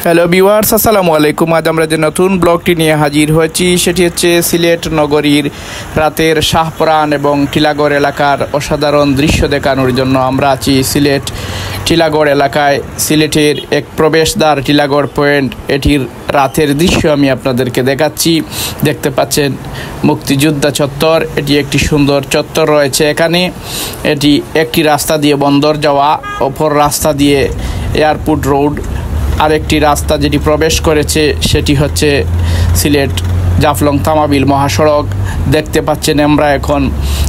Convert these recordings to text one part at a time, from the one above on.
Hello viewers, আসসালামু আলাইকুম। আজ আমরা যে নতুন ব্লগটি নিয়ে হাজির হয়েছি সেটি হচ্ছে সিলেট নগরীর রাতের শাহপরান এবং টিলাগড় এলাকার অসাধারণ দৃশ্য দেখানোর জন্য আমরা আছি সিলেট টিলাগড় এলাকায়। সিলেটের এক প্রবেশদ্বার টিলাগড় পয়েন্ট, এটির রাতের দৃশ্য আমি আপনাদেরকে দেখাচ্ছি। দেখতে পাচ্ছেন মুক্তিযোদ্ধা চত্বর, এটি একটি সুন্দর চত্বর রয়েছে এখানে। এটি একটি রাস্তা দিয়ে বন্দর যাওয়া, অপর রাস্তা দিয়ে এয়ারপোর্ট রোড। আরেকটি রাস্তা যেটি প্রবেশ করেছে সেটি হচ্ছে সিলেট জাফলং তামাবিল মহাসড়ক। দেখতে পাচ্ছেন আমরা এখন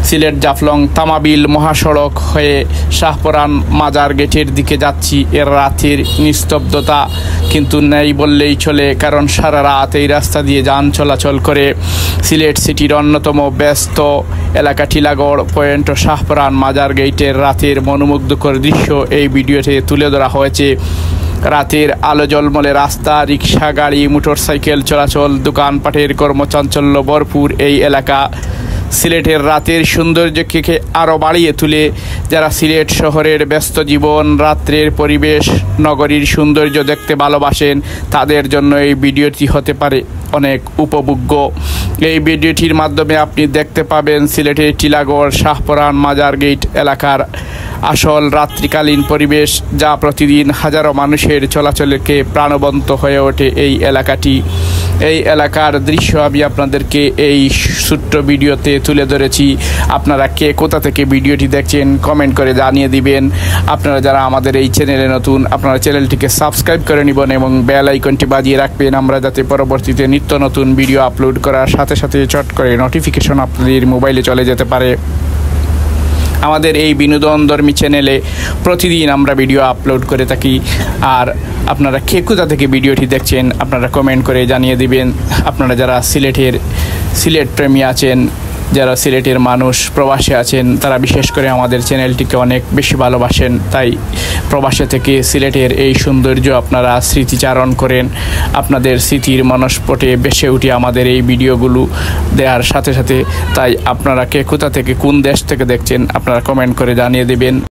সিলেট জাফলং তামাবিল মহাসড়ক হয়ে শাহপরান মাজার গেটের দিকে যাচ্ছি। এর রাতের নিস্তব্ধতা কিন্তু নেই বললেই চলে, কারণ সারা রাত এই রাস্তা দিয়ে যান চলাচল করে। সিলেট সিটির অন্যতম ব্যস্ত এলাকা টিলাগড় পয়েন্ট ও শাহপরান মাজার গেটের রাতের মনোমুগ্ধকর দৃশ্য এই ভিডিওতে তুলে ধরা হয়েছে। রাতের আলো জলমলে রাস্তা, রিক্সা, গাড়ি, মোটরসাইকেল চলাচল, দোকানপাটের কর্মচাঞ্চল্য ভরপুর এই এলাকা সিলেটের রাতের সৌন্দর্যকে আরও বাড়িয়ে তুলে। যারা সিলেট শহরের ব্যস্ত জীবন, রাত্রের পরিবেশ, নগরীর সৌন্দর্য দেখতে ভালোবাসেন, তাদের জন্য এই ভিডিওটি হতে পারে অনেক উপভোগ্য। এই ভিডিওটির মাধ্যমে আপনি দেখতে পাবেন সিলেটের টিলাগড় শাহপরান মাজার গেট এলাকার আসল রাত্রিকালীন পরিবেশ, যা প্রতিদিন হাজারো মানুষের চলাচলকে প্রাণবন্ত হয়ে ওঠে এই এলাকাটি। এই এলাকার দৃশ্য আমি আপনাদেরকে এই ছোট্ট ভিডিওতে তুলে ধরেছি। আপনারা কে কোথা থেকে ভিডিওটি দেখছেন কমেন্ট করে জানিয়ে দিবেন। আপনারা যারা আমাদের এই চ্যানেলে নতুন, আপনারা চ্যানেলটিকে সাবস্ক্রাইব করে নেবেন এবং বেল আইকনটি বাজিয়ে রাখবেন, আমরা যাতে পরবর্তীতে নিত্য নতুন ভিডিও আপলোড করার সাথে সাথে চট করে নোটিফিকেশন আপনাদের মোবাইলে চলে যেতে পারে। আমাদের এই বিনোদনধর্মী চ্যানেলে প্রতিদিন আমরা ভিডিও আপলোড করে থাকি। আর আপনারা কে কোথা থেকে ভিডিওটি দেখছেন আপনারা কমেন্ট করে জানিয়ে দিবেন। আপনারা যারা সিলেট প্রেমী আছেন, যারা সিলেটের মানুষ প্রবাসে আছেন, তারা বিশেষ করে আমাদের চ্যানেলটিকে অনেক বেশি ভালোবাসেন। তাই প্রবাসে থেকে সিলেটের এই সৌন্দর্য আপনারা স্মৃতিচারণ করেন। আপনাদের স্মৃতির মনস্পটে বেসে উঠে আমাদের এই ভিডিওগুলো দেওয়ার সাথে সাথে। তাই আপনারা কে কোথা থেকে, কোন দেশ থেকে দেখছেন আপনারা কমেন্ট করে জানিয়ে দেবেন।